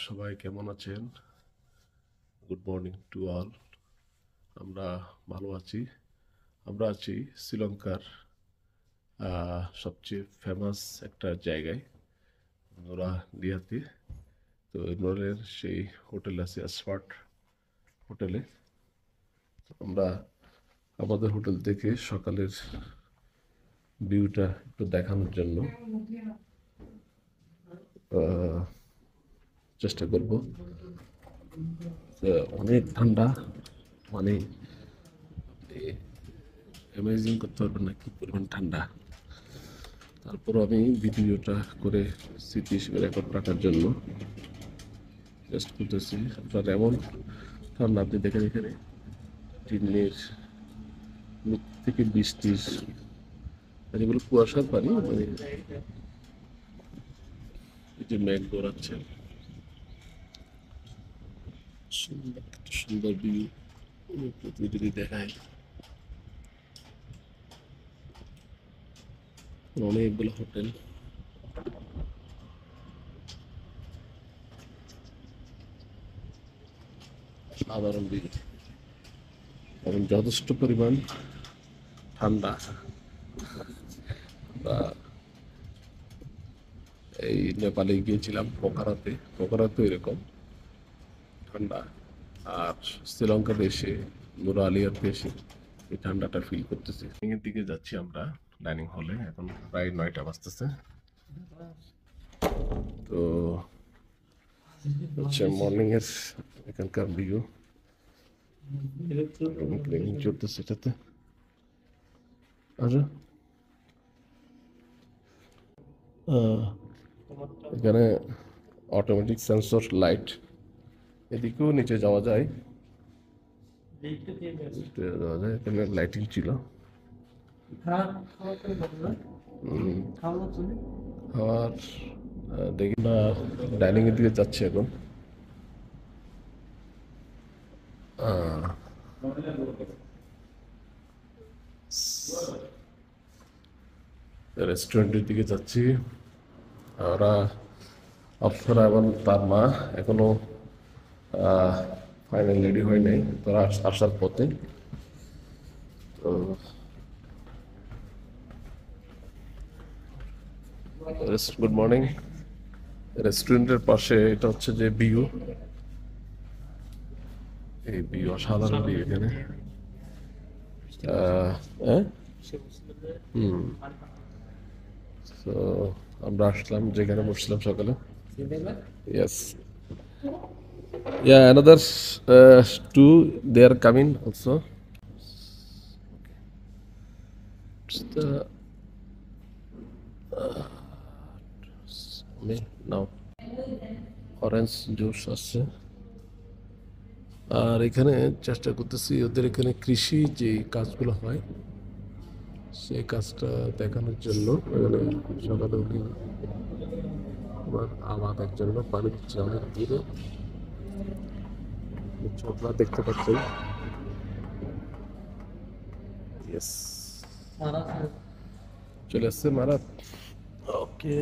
সবাই কেমন আছেন? Good morning to all. আমরা ভালো আছি। আমরা আছি শ্রীলঙ্কার সবচেয়ে ফেমাস একটা জায়গায়, নোরা লিয়াতে। তো নোরের সেই হোটেল আছে স্পট হোটেলে। আমরা আমাদের হোটেল থেকে সকালের ভিউটা একটু দেখানোর জন্য চেষ্টা করব। অনেক ঠান্ডা, মানে অ্যামেজিং করতে পারবেন না কি পরিমাণ ঠান্ডা। তারপরও আমি ভিডিওটা করে স্মৃতি হিসেবে রেকর্ড রাখার জন্য চেষ্টা করতেছি। আপনার এমন ঠান্ডা আপনি দেখেন এখানে টিনের নিচ থেকে বৃষ্টির এগুলো কুয়াশার পানি, মানে এই যে মেঘ গড়াচ্ছে, সুন্দর সুন্দর ভিউ যদি দেখায়। অনেকগুলো হোটেল, সাধারণ ভিউ এবং যথেষ্ট পরিমাণ ঠান্ডা। এই নেপালে গিয়েছিলাম পোখারাতে এরকম ঠান্ডা, আর শ্রীলঙ্কাতে এসে নোরা আলিয়াতে এসে এই ঠান্ডাটা ফিল করতেছি। এর দিকে যাচ্ছি আমরা ডাইনিং হলে, এখন প্রায় 9টা বাজতেছে। তো হচ্ছে মর্নিং এর এখানকার ভিউ, ক্লিনিং চলতেছে এটাতে। আচ্ছা, এখানে অটোমেটিক সেন্সর লাইট, এদিকেও নিচে যাওয়া যায়, এখানে লাইটিং ছিল। খাওয়ার দেখি না, ডাইনিং এর দিকে যাচ্ছি এখন। রেস্টুরেন্টের দিকে যাচ্ছি। ওরা অপ্সরা এবং তার মা এখনো ফাইনাল রেডি হয় নাই, তারা আসার পথে। তো গুড মর্নিং। রেস্টুরেন্টের পাশে এটা হচ্ছে যে ভিউ, এই ভিউ অসাধারণ ভিউ এখানে। তো আমরা আসলাম যেখানে বসছিলাম সকালে। Yes. Yeah, another two they are coming also. It's the me now orange juice আছে। আর এখানে চেষ্টা করতেছি ওদের এখানে কৃষি যে কাজগুলো হয় সেই কাজটা দেখানোর জন্য। এখানে সকালে উঠি আমার আবাদের জন্য পানি দিচ্ছে অনেক দূরে, আপনারা দেখতে পাচ্ছেন। ইয়েস, চলে আসছে মারা। ওকে,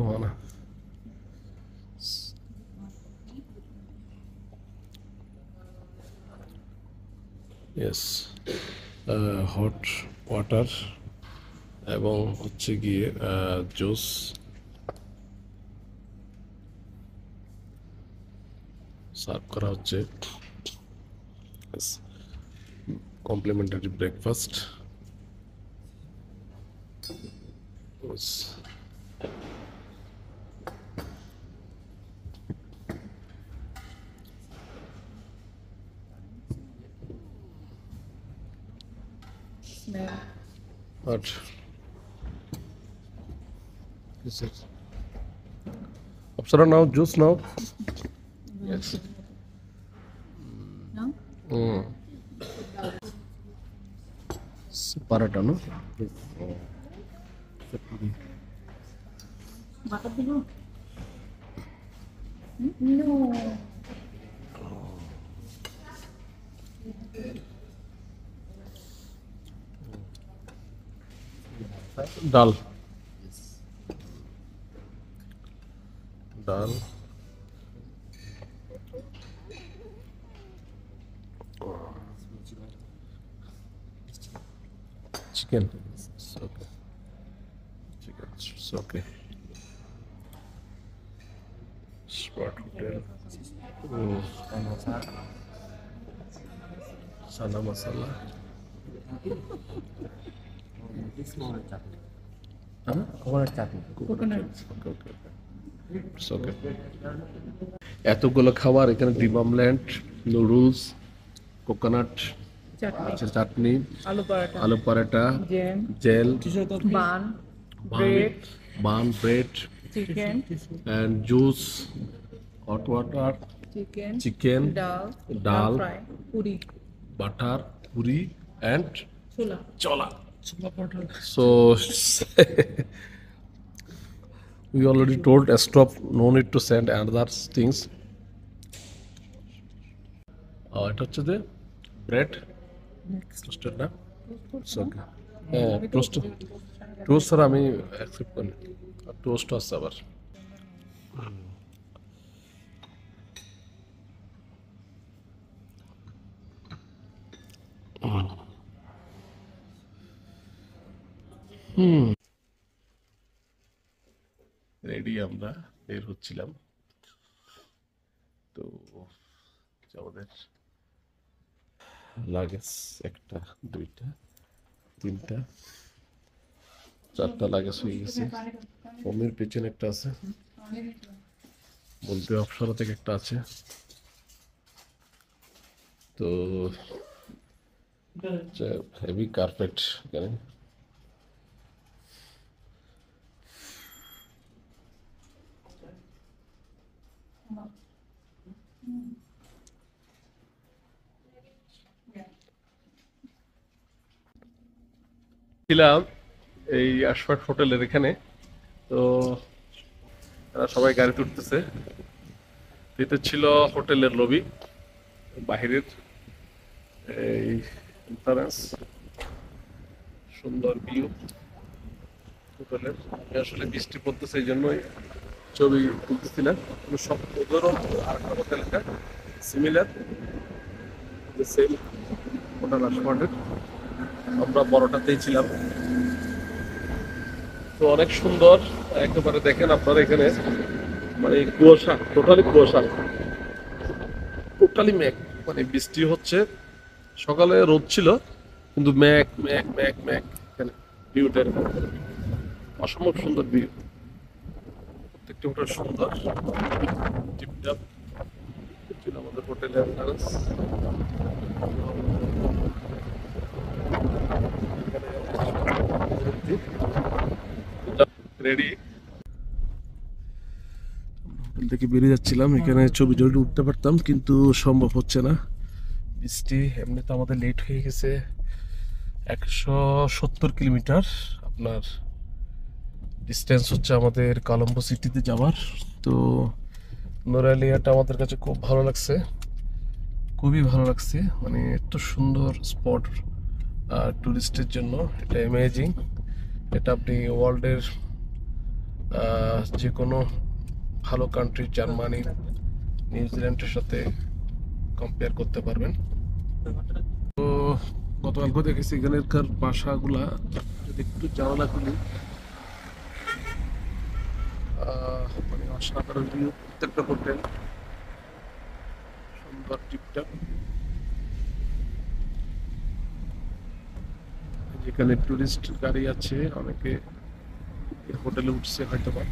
هنا. Yes, hot water এবং হচ্ছে গিয়ে জুস সার্ভ করা হচ্ছে। Complimentary breakfast. But this is Apsara now, juice now. Yes. No? Sip. পারাটা না? Dal dal chicken okay chicken okay spot hotel সানা মশলা এতগুলো খাবার এখানে ডিম omelette noodles coconut chutney aloo paratha জেল bun, bread, bun bread chicken, and juice hot water chicken dal, dal fry, puri, butter puri and ছোলা। chola so we already told stop no need to send another things এটা হচ্ছে যে ব্রেড টোস্টেড না ওকে হ্যাঁ toast sir আমি accept করি toast আছে আবার রেডি আমরা বের হচ্ছিলাম তো আমাদের লাগেজ একটা দুইটা তিনটা চারটা লাগেজ হয়ে গেছে ফোনের পেছনে একটা আছে বলতে অপসরা থেকে একটা আছে তো হেভি কার্পেট এখানে ছিলাম এই আশফাক হোটেলের এখানে তো তারা সবাই গাড়িতে উঠতেছে এটা ছিল হোটেলের লবি বাহিরের এই এন্ট্রান্স সুন্দর ভিউ হোটেলের আমি আসলে বৃষ্টি পড়তেছে এই জন্যই ছবি তুলতেছি না সব ওদেরও আরেকটা হোটেল এটা সিমিলার সেম হোটেল আশফাকের আমরা বড়টাতেই ছিলাম তো অনেক সুন্দর একেবারে দেখেন আপনারা এখানে মানে কুয়াশা টোটালি মেঘ মানে বৃষ্টি হচ্ছে সকালে রোদ ছিল কিন্তু মেঘ এখানে ভিউটা অসম্ভব সুন্দর ভিউ প্রত্যেকটা হোটেল সুন্দর টিপটপ ছিল আমাদের হোটেলের রেডি হোটেল থেকে বেরিয়ে যাচ্ছিলাম এখানে ছবি জলদি উঠতে পারতাম কিন্তু সম্ভব হচ্ছে না বৃষ্টি এমনি তো আমাদের লেট হয়ে গেছে 170 কিলোমিটার আপনার ডিস্টেন্স হচ্ছে আমাদের কলম্বো সিটিতে যাওয়ার তো নোরালিয়াটা আমাদের কাছে খুব ভালো লাগছে খুবই ভালো লাগছে মানে এত সুন্দর স্পট টুরিস্টের জন্য এটা অ্যামেজিং এটা আপনি ওয়ার্ল্ডের যে কোনো ভালো কান্ট্রি জার্মানি নিউজিল্যান্ডের সাথে কম্পেয়ার করতে পারবেন তো গতকালকে দেখেছি এখানকার বাসাগুলা যদি একটু জানালা খুলি মানে অসাধারণ ভিউ প্রত্যেকটা হোটেল সুন্দর টিপটপ যেখানে টুরিস্ট গাড়ি আছে অনেকে হোটেলে উঠছে হয়তো বা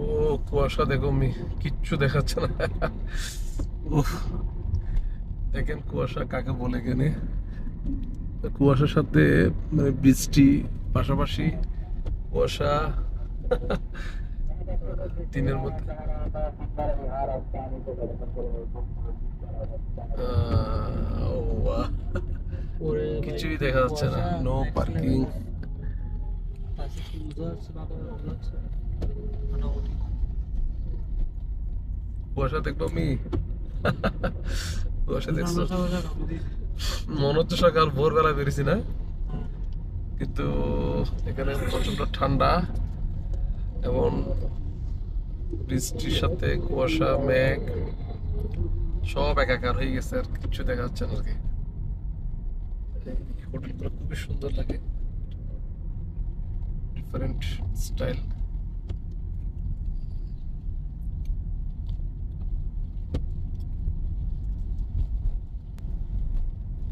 ও কুয়াশা দেখো কিচ্ছু দেখাচ্ছে না উফ দেখেন কুয়াশা কাকে বলে এখানে কুয়াশার সাথে মানে বৃষ্টি পাশাপাশি কুয়াশা দিনের মধ্যে ও বাহ, কিছুই দেখা যাচ্ছে না, নো পার্কিং। কুয়াশা দেখবো আমি, কুয়াশা দেখছো, মনে হচ্ছে সকাল ভোরবেলা বেরিয়েছি না, কিন্তু এখানে প্রচন্ড ঠান্ডা এবং বৃষ্টির সাথে কুয়াশা মেঘ সব একাকার হয়ে গেছে, আর কিছু দেখা যাচ্ছে না আর কি। এই হোটেলগুলো খুবই সুন্দর লাগে, ডিফারেন্ট স্টাইল।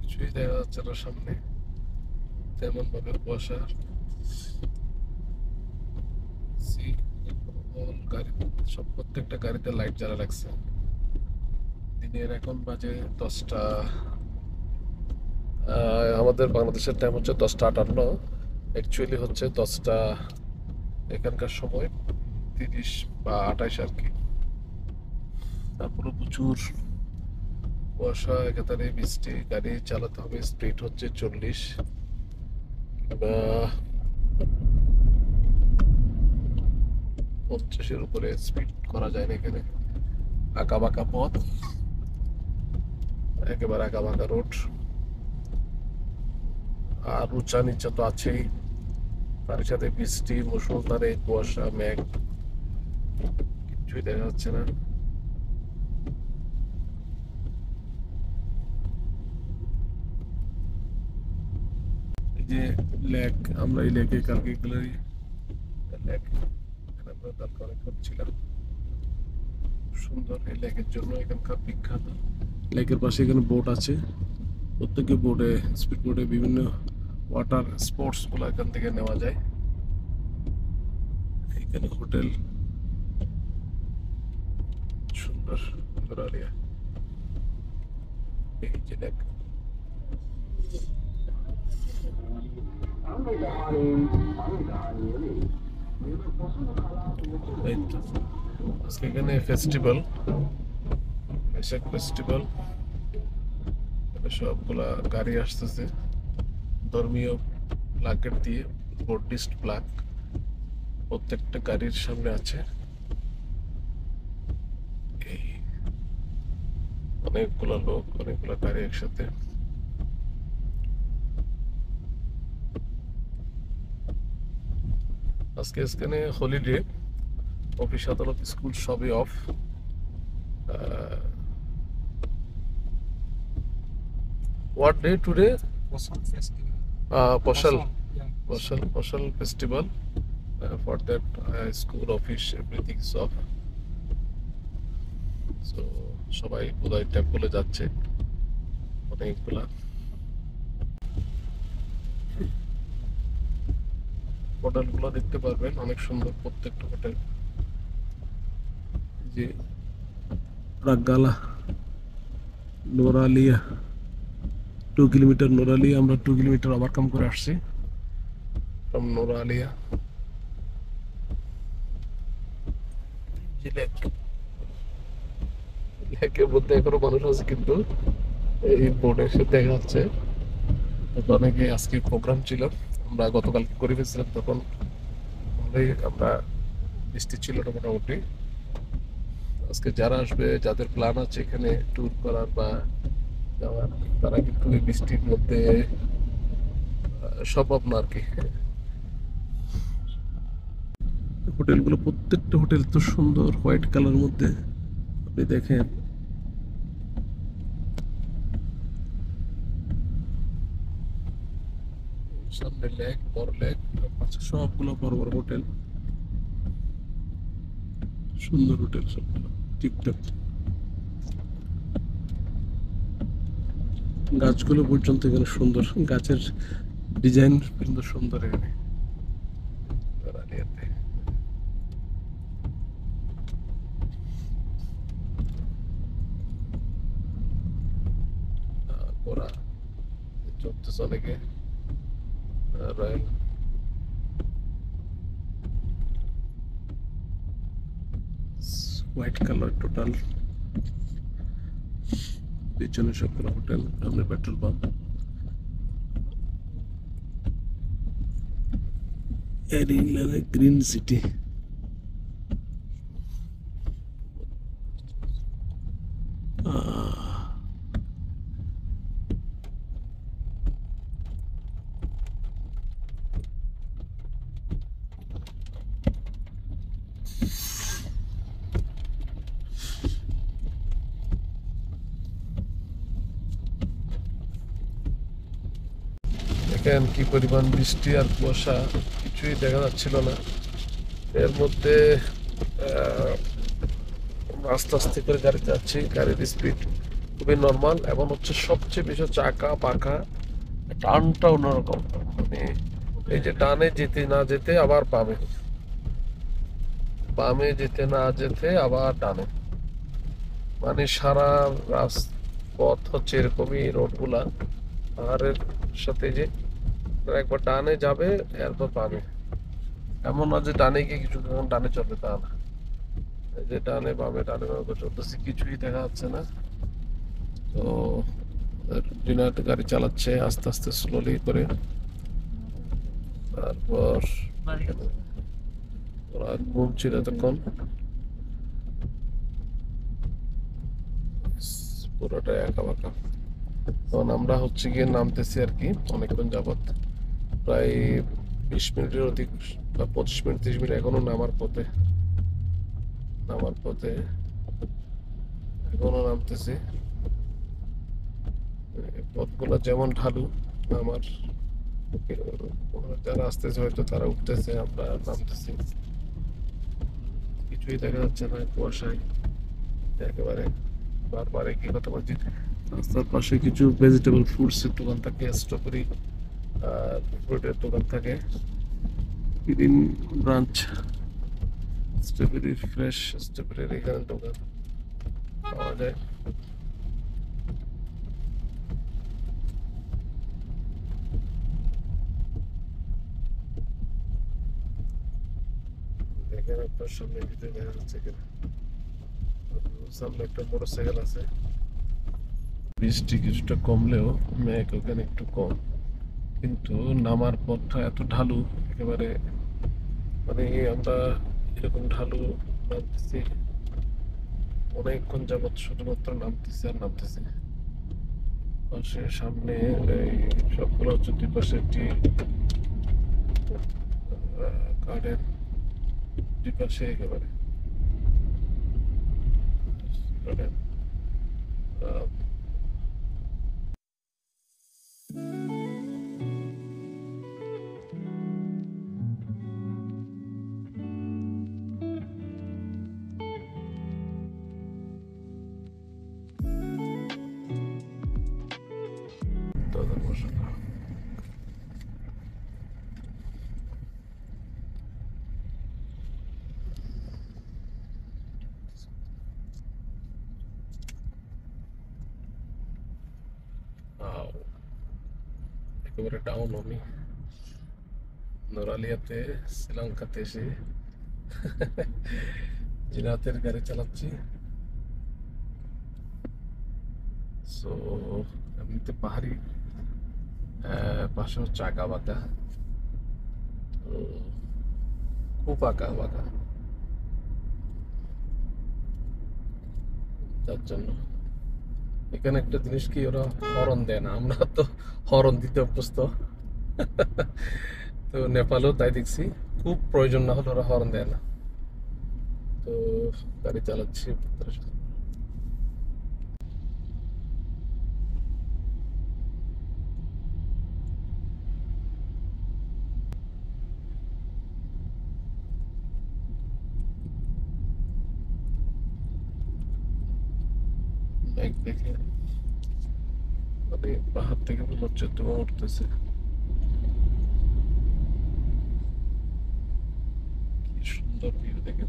কিছুই দেখা যাচ্ছে না সামনে, তেমন ভাবে কুয়াশা। গাড়ি সব, প্রত্যেকটা গাড়িতে লাইট জ্বালা লাগছে। দিনের এখন বাজে 10টা, আমাদের বাংলাদেশের টাইম হচ্ছে 10টা 58, অ্যাকচুয়ালি হচ্ছে 10টা এখানকার সময় 30 বা 28 আর কি। তারপরে প্রচুর কুয়াশা, একাধারে বৃষ্টি, গাড়ি চালাতে হবে, স্পিড হচ্ছে 40 বা 50-এর উপরে স্পিড করা যায় না এখানে। আঁকা বাঁকা পথ, একেবারে আঁকা বাঁকা রোড, আর উঁচা নিচা তো আছেই, তার সাথে বৃষ্টি, মুষলধারে কুয়াশা, মেঘ, কিছুই দেখা যাচ্ছে না। এই যে লেক, আমরা এই লেকে কালকে গ্যালারি লেক, এখানে আমরা কালকে অনেকক্ষণ ছিলাম। সুন্দর এই লেকের জন্য এখানকার বিখ্যাত। লেকের পাশে এখানে বোট আছে, প্রত্যেকে বোটে, স্পিড বোটে বিভিন্ন ওয়াটার স্পোর্টস গুলো এখান থেকে নেওয়া যায়। এখানে হোটেল সুন্দর নোরালিয়া, এই যে লেক। এই তো আজকে এখানে ফেস্টিভ্যাল, বৈশাখ ফেস্টিভ্যাল, সবগুলা গাড়ি আসতেছে ধর্মীয় প্লাকেট দিয়ে, বুদ্ধিস্ট প্লাক প্রত্যেকটা গাড়ির সামনে আছে। এই অনেকগুলা লোক, অনেকগুলা গাড়ি একসাথে। আজকে এখানে হলিডে, অফিস আদালত স্কুল সবই of. What day today? Possum festival. Poshal. Yeah. Poshal festival. For that, school office everything is off. So সবাই বোধহয় টেম্পলে যাচ্ছে, অনেকগুলা। হোটেলগুলো দেখতে পারবেন, অনেক সুন্দর প্রত্যেকটা হোটেল। যে রাগালা, নোরালিয়া, 2 কিলোমিটার নোরালিয়া, আমরা 2 কিলোমিটার ওভারকাম করে আসছি ফ্রম নোরালিয়া। যে লেকের মধ্যে এখনো মানুষ আছে, কিন্তু এই বোর্ডে এসে দেখা যাচ্ছে অনেকে। আজকে প্রোগ্রাম ছিল, আমরা গতকালকে করে ফেলছিলাম, তখন আমরা বৃষ্টি ছিল না মোটামুটি। আজকে যারা আসবে, যাদের প্ল্যান আছে এখানে ট্যুর করার বা যাওয়ার, তারা কিন্তু এই বৃষ্টির মধ্যে সম্ভব না আর কি। হোটেলগুলো, প্রত্যেকটা হোটেল তো সুন্দর হোয়াইট কালার মধ্যে, আপনি দেখেন। সামনে লেক, বড় লেক, পাশে সবগুলো বড় বড় হোটেল, সুন্দর হোটেল সবগুলো ঠিকঠাক। গাছগুলো পর্যন্ত এখানে সুন্দর, গাছের ডিজাইন কিন্তু সুন্দর এখানে নোরালিয়াতে। ঘোড়া চলতেছে অনেকে রয়্যাল হোয়াইট কালার টোটাল, পিছনে সবগুলো হোটেল, সামনে পেট্রোল পাম্প। Green city. দেখেন কি পরিমাণ বৃষ্টি আর কুয়াশা, কিছুই দেখা যাচ্ছিল না। এর মধ্যে আমরা আস্তে আস্তে করে গাড়িতে যাচ্ছি, গাড়ির স্পিড খুবই নর্মাল এবং হচ্ছে সবচেয়ে বেশি চাকা পাকা টানটা অন্যরকম। মানে এই যে ডানে যেতে না যেতে আবার বামে, বামে যেতে না যেতে আবার ডানে, মানে সারা পথ হচ্ছে এরকমই রোডগুলা পাহাড়ের সাথে, যে একবার ডানে যাবে এরপর বামে, এমন না যে ডানে গিয়ে কিছু ডানে চলবে তা না, এই যে ডানে বামে চলতেছে, কিছুই দেখা যাচ্ছে না। তো ডিনার গাড়ি চালাচ্ছে আস্তে আস্তে স্লোলি করে, তারপর ওরা ঘুমছিল এতক্ষণ, পুরোটা একা বাঁকা। তখন আমরা হচ্ছে গিয়ে নামতেছি আর কি, অনেকক্ষণ যাবত, প্রায় 20 মিনিটের অধিক বা 25 মিনিট 30 মিনিট এখনো নামার পথে এখনো নামতেছি। পথগুলো যেমন ঢালু, আমার যারা আসতেছে হয়তো তারা উঠতেছে, আমরা নামতেছি, কিছুই দেখা যাচ্ছে না কুয়াশায় একেবারে। বারবার একই কথা বলছি, রাস্তার পাশে কিছু ভেজিটেবল ফ্রুটসের দোকান থাকে, স্ট্রবেরি আর ফ্রুটের দোকান থাকে, গ্রিন ব্রাঞ্চ স্ট্রবেরি, ফ্রেশ স্ট্রবেরির এখানে দোকান পাওয়া যায়। দেখেন আপনার সামনে ভিতরে দেখা যাচ্ছে কিনা, সামনে একটা মোটরসাইকেল আছে। বৃষ্টি কিছুটা কমলেও মেঘ ওখানে একটু কম, কিন্তু নামার পথটা এত ঢালু একেবারে, মানে আমরা এরকম ঢালু নামতেছি অনেকক্ষণ যাবৎ, শুধুমাত্র নামতেছি আর নামতেছি। পাশে সামনে এই সবগুলো হচ্ছে দুই পাশে টি গার্ডেন, দুই পাশে একেবারে গার্ডেন। দাদা বসা একেবারে ডাউন আমি নোরালিয়াতে, শ্রীলঙ্কাতে এসে জিনাতের গাড়ি চালাচ্ছি। সো এমনিতে পাহাড়ি, পাশে হচ্ছে আঁকা বাঁকা, খুব আঁকা বাঁকা, যার জন্য এখানে একটা জিনিস কি, ওরা হরন দেয় না, আমরা তো হরন দিতে অভ্যস্ত। তো নেপালেও তাই দেখছি, খুব প্রয়োজন না হলে ওরা হরন দেয় না। তো গাড়ি চালাচ্ছি, বাইক দেখে মানে পাহাড় থেকে মনে হচ্ছে ধোঁয়া উঠতেছে, কি সুন্দর ভিউ দেখে।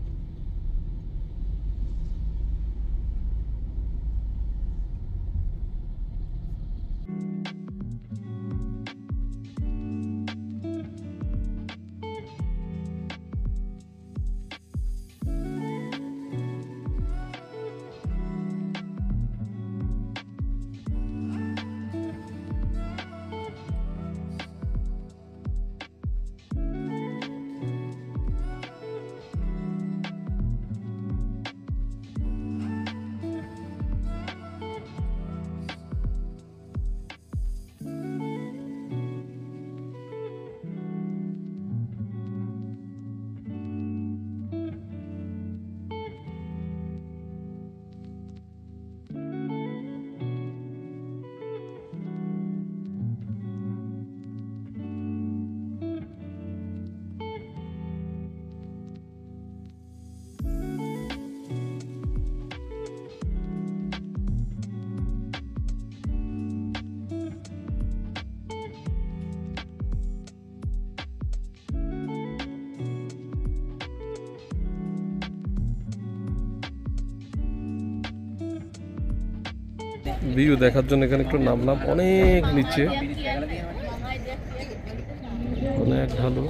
ভিউ দেখার জন্য এখানে একটু নামলাম, অনেক নিচে, অনেক ভালো।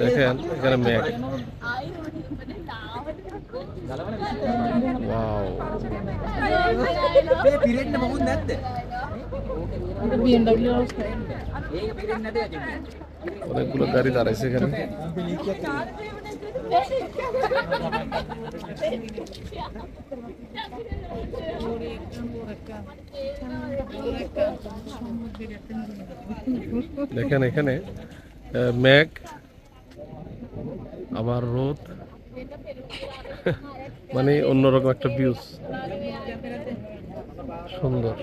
দেখেন এখানে মেঘ, ওয়াও, অনেকগুলো গাড়ি দাঁড়াইছে এখানে। দেখেন এখানে মেঘ, আবার রোদ, মানে অন্যরকম একটা ভিউজ, সুন্দর।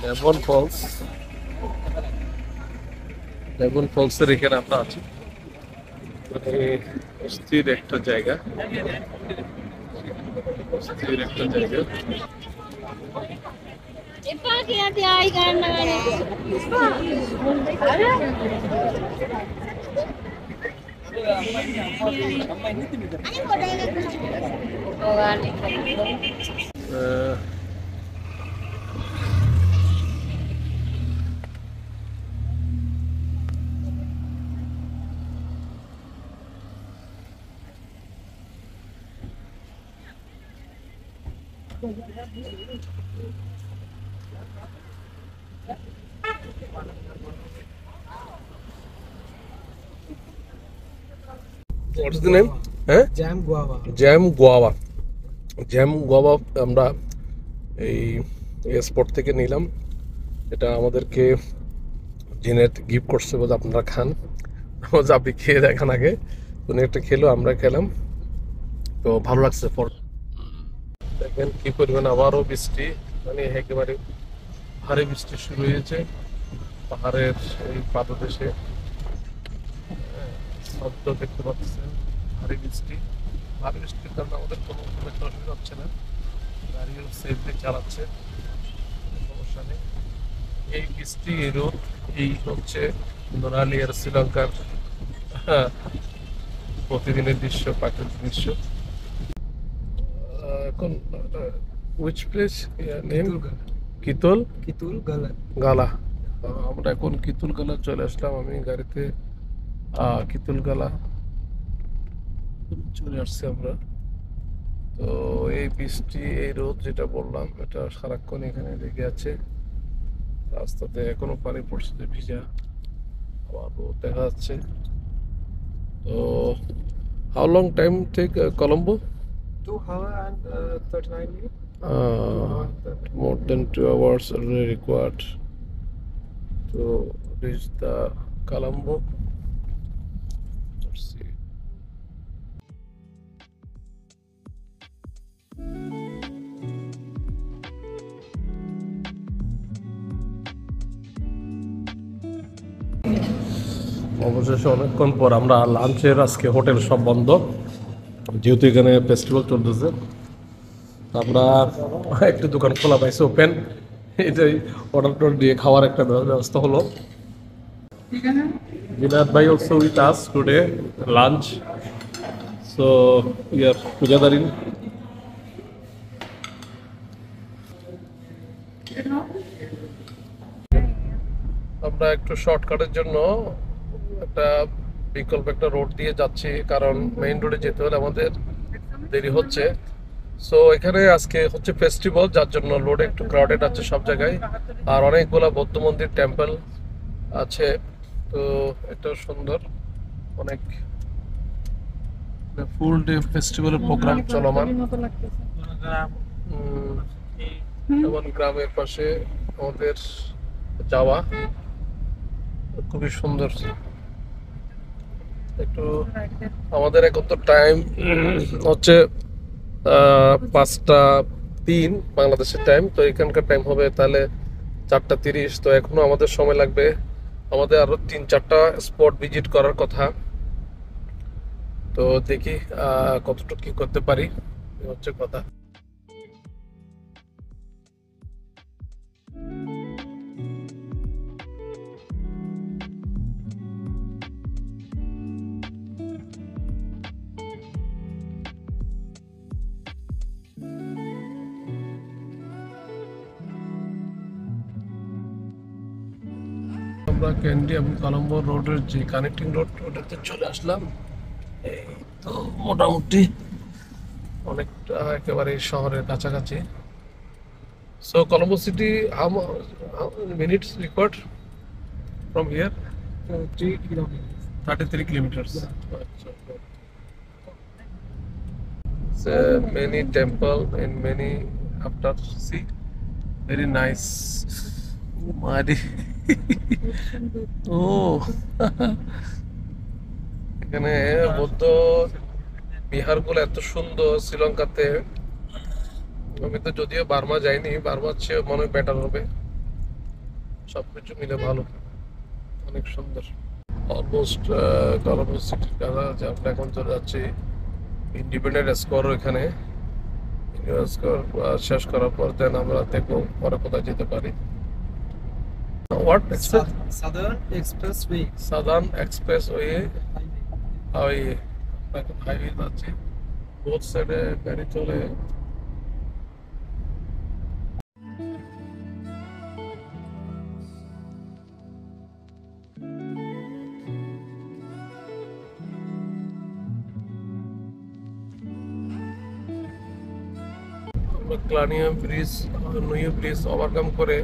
ডেভন ফলস, ডেভন ফলসের এখানে আমরা আছি, মানে স্থির একটা জায়গা, স্থির একটা জায়গা। What is the name? Jam guava. Jam guava. Jam guava আমরা এই স্পট থেকে নিলাম। এটা আমাদেরকে জিনেট গিফট করছে, বলে আপনারা খান, বলছে আপনি খেয়ে দেখান আগে। উনি একটা খেলো, আমরা খেলাম, তো ভালো লাগছে। ফল দেখেন কি পরিমাণ, আবারও বৃষ্টি, মানে একেবারে ভারী বৃষ্টি শুরু হয়েছে পাহাড়ের এই পাদদেশে। শব্দ দেখতে পাচ্ছেন, ভারী বৃষ্টি। ভারী বৃষ্টির কারণে আমাদের কোনো একটা অসুবিধা হচ্ছে না, গাড়িও সেফলি চালাচ্ছে, সমস্যা নেই। এই বৃষ্টি, এই রোদ, এই হচ্ছে নোনালি আর শ্রীলঙ্কার প্রতিদিনের দৃশ্য, প্রাকৃতিক দৃশ্য। এখন which place name? কিতুল Kitul Gala. গালা। আমরা এখন কিতুল গালা চলে আসলাম, আমি গাড়িতে কিতুল গালা চলে আসছি আমরা। তো এই বৃষ্টি, এই রোদ যেটা বললাম, এটা সারাক্ষণ এখানে লেগে আছে। রাস্তাতে এখনো পানি পড়ছে, ভিজা, আবার রোদ দেখা যাচ্ছে। তো how long time take Colombo? 2 hours and 39 minutes. More than 2 hours are required to reach the Colombo. Let's see. অবশেষে অনেকক্ষণ পর আমরা লাঞ্চের, আজকে হোটেল সব বন্ধ, যেহেতু এখানে ফেস্টিভ্যাল চলতেছে। আমরা একটু দোকান খোলা পাইছি, ওপেন, এটাই অর্ডার দিয়ে খাওয়ার একটা ব্যবস্থা হলো। Vinod bhai also with us today, lunch. So we are together in. আমরা একটু শর্টকাটের জন্য একটা বিকল্প একটা রোড দিয়ে যাচ্ছি, কারণ মেইন রোডে যেতে হলে আমাদের দেরি হচ্ছে। সো এখানে আজকে হচ্ছে ফেস্টিভ্যাল, যার জন্য রোড একটু ক্রাউডেড আছে সব জায়গায়, আর অনেকগুলো বৌদ্ধ মন্দির, টেম্পল আছে। তো এটা সুন্দর, অনেক ফুল ডে ফেস্টিভ্যালের প্রোগ্রাম চলমান। যেমন গ্রামের পাশে আমাদের যাওয়া, খুবই সুন্দর। একটু আমাদের এখন তো টাইম হচ্ছে 5টা 3 বাংলাদেশের টাইম, তো এখানকার টাইম হবে তাহলে 4টা 30। তো এখনো আমাদের সময় লাগবে, আমাদের আরো 3-4টা স্পট ভিজিট করার কথা। তো দেখি কতটুকু কি করতে পারি, এই হচ্ছে কথা। আমরা ক্যান্ডি এবং কলম্বো রোডের যে কানেক্টিং রোড ওটাতে চলে আসলাম। এই তো মোটামুটি অনেকটা একেবারে শহরের কাছাকাছি। So Colombo city how minutes required from here? 3 kilometers. 33 kilometers. So many temple and many after see very nice. Mari. Oh. এখানে বৌদ্ধ বিহারগুলো এত সুন্দর শ্রীলঙ্কাতে। আমি তো যদিও বার্মা যাইনি, বার্মার চেয়ে মনে হয় বেটার হবে, সবকিছু মিলে ভালো, অনেক সুন্দর। অলমোস্ট কলম্বো সিটির কাছাকাছি আমরা এখন চলে যাচ্ছি ইন্ডিপেন্ডেন্ট স্কোয়ার। এখানে স্কোয়ার শেষ করার পর দেন আমরা দেখবো পরে কোথায় যেতে পারি। What Southern Expressway. Southern express way Highway. Highway যাচ্ছি, বোথ সাইডে গাড়ি চলে। আমরা ক্লানিয়া ব্রিজ, নুয়ু ব্রিজ ওভারকাম করে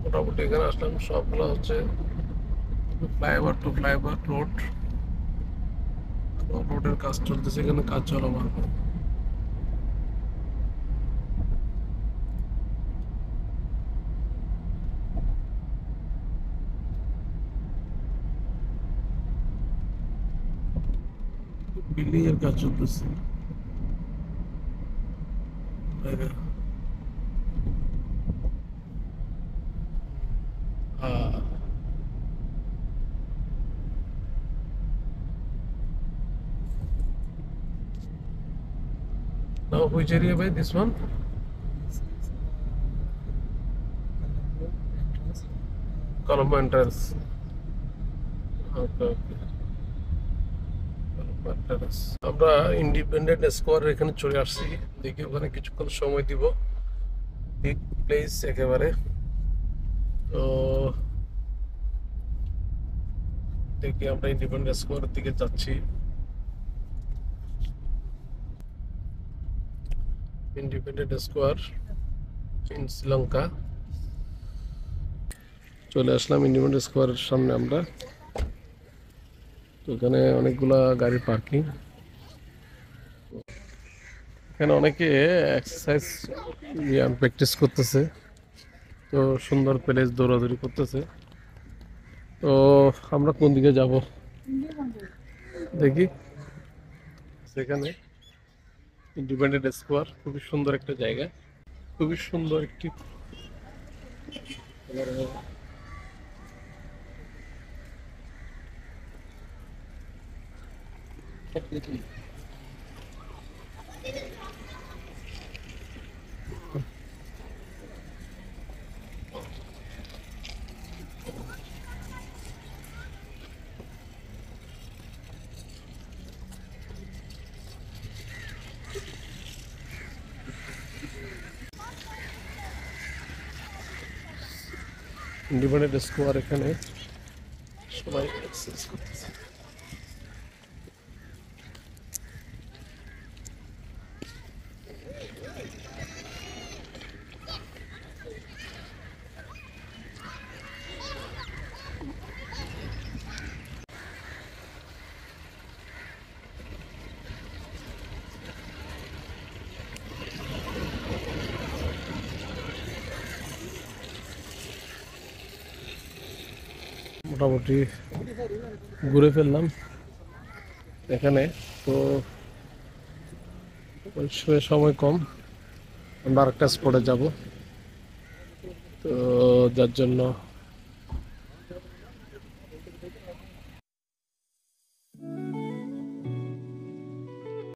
মোটামুটি এখানে আসলাম। সবগুলো হচ্ছে ফ্লাইওভার টু ফ্লাইওভার রোড, রোডের কাজ চলতেছে, এখানে কাজ চলমান। বিল্ডিং এর কাজ চলতেছে। Now which area by this one? This is Colombo Colombo entrance. entrance. Okay, okay. Colombo entrance. আমরা ইন্ডিপেন্ডেন্ট স্কোয়ার এখানে চলে আসছি, দেখি ওখানে কিছুক্ষণ সময় দিব। বিগ প্লেস একেবারে। তো দেখি আমরা ইন্ডিপেন্ডেন্ট স্কোয়ারের দিকে যাচ্ছি। Independent square in Sri Lanka. চলে আসলাম ইন্ডিপেন্ডেন্ট স্কোয়ারের সামনে আমরা। তো এখানে অনেকগুলা গাড়ি পার্কিং। এখানে অনেকে এক্সারসাইজ প্র্যাকটিস করতেছে, তো সুন্দর প্লেস, দৌড়াদৌড়ি করতেছে। তো আমরা কোন দিকে যাব দেখি। সেখানে ইন্ডিপেন্ডেন্ট স্কোয়ার খুবই সুন্দর একটা জায়গা, খুবই সুন্দর একটি ইন্ডিপেন্ডেন্ট স্কোয়ার। এখানে সবাই এক্সারসাইজ করতেছে। মোটামুটি ঘুরে ফেললাম এখানে। তো সময় কম, আমরা আরেকটা স্পটে যাব, তো যার জন্য